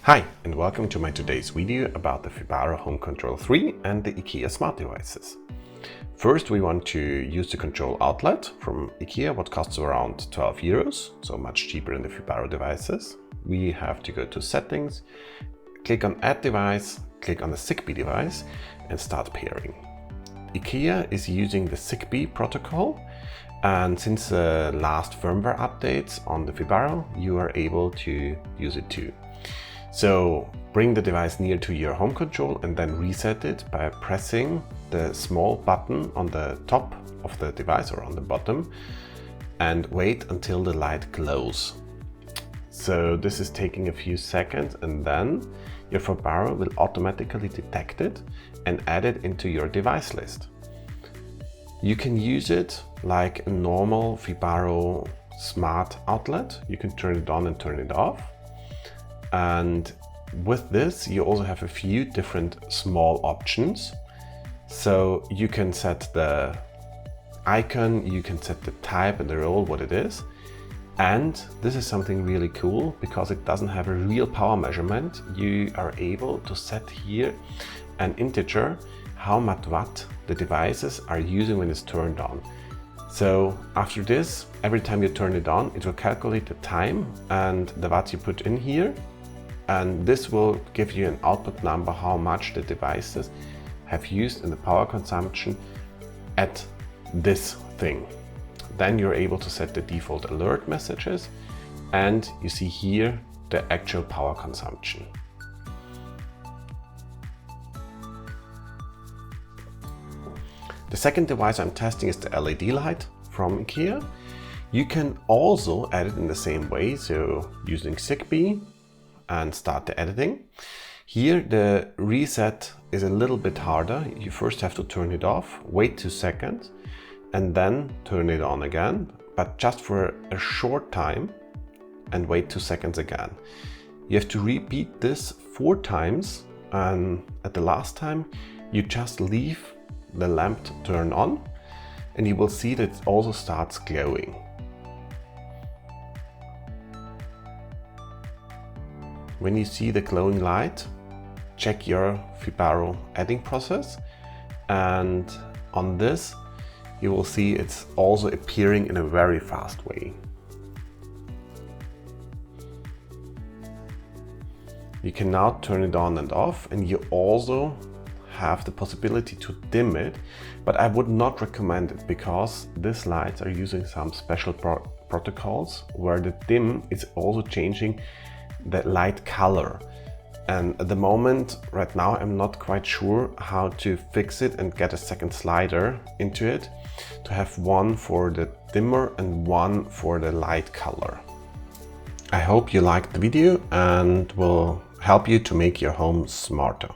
Hi and welcome to my today's video about the Fibaro Home Control 3 and the Ikea smart devices. First we want to use the control outlet from Ikea, what costs around 12 euros, so much cheaper than the Fibaro devices. We have to go to settings, click on add device, click on the ZigBee device and start pairing. Ikea is using the ZigBee protocol, and since the last firmware updates on the Fibaro, you are able to use it too. So bring the device near to your home control and then reset it by pressing the small button on the top of the device or on the bottom and wait until the light glows. So this is taking a few seconds and then your Fibaro will automatically detect it and add it into your device list. You can use it like a normal Fibaro smart outlet. You can turn it on and turn it off. And with this, you also have a few different small options. So you can set the icon, you can set the type and the role, what it is. And this is something really cool because it doesn't have a real power measurement. You are able to set here an integer, how much watt the devices are using when it's turned on. So after this, every time you turn it on, it will calculate the time and the watts you put in here. And this will give you an output number how much the devices have used in the power consumption at this thing. Then you're able to set the default alert messages and you see here the actual power consumption. The second device I'm testing is the LED light from Ikea. You can also add it in the same way, so using ZigBee and start the editing. Here the reset is a little bit harder. You first have to turn it off, wait 2 seconds and then turn it on again, but just for a short time and wait 2 seconds again. You have to repeat this 4 times and at the last time you just leave the lamp turned on and you will see that it also starts glowing. When you see the glowing light, check your Fibaro adding process, and on this you will see it's also appearing in a very fast way. You can now turn it on and off, and you also have the possibility to dim it, but I would not recommend it because these lights are using some special protocols where the dim is also changing the light color. And at the moment, right now, I'm not quite sure how to fix it and get a second slider into it to have one for the dimmer and one for the light color. I hope you liked the video and will help you to make your home smarter.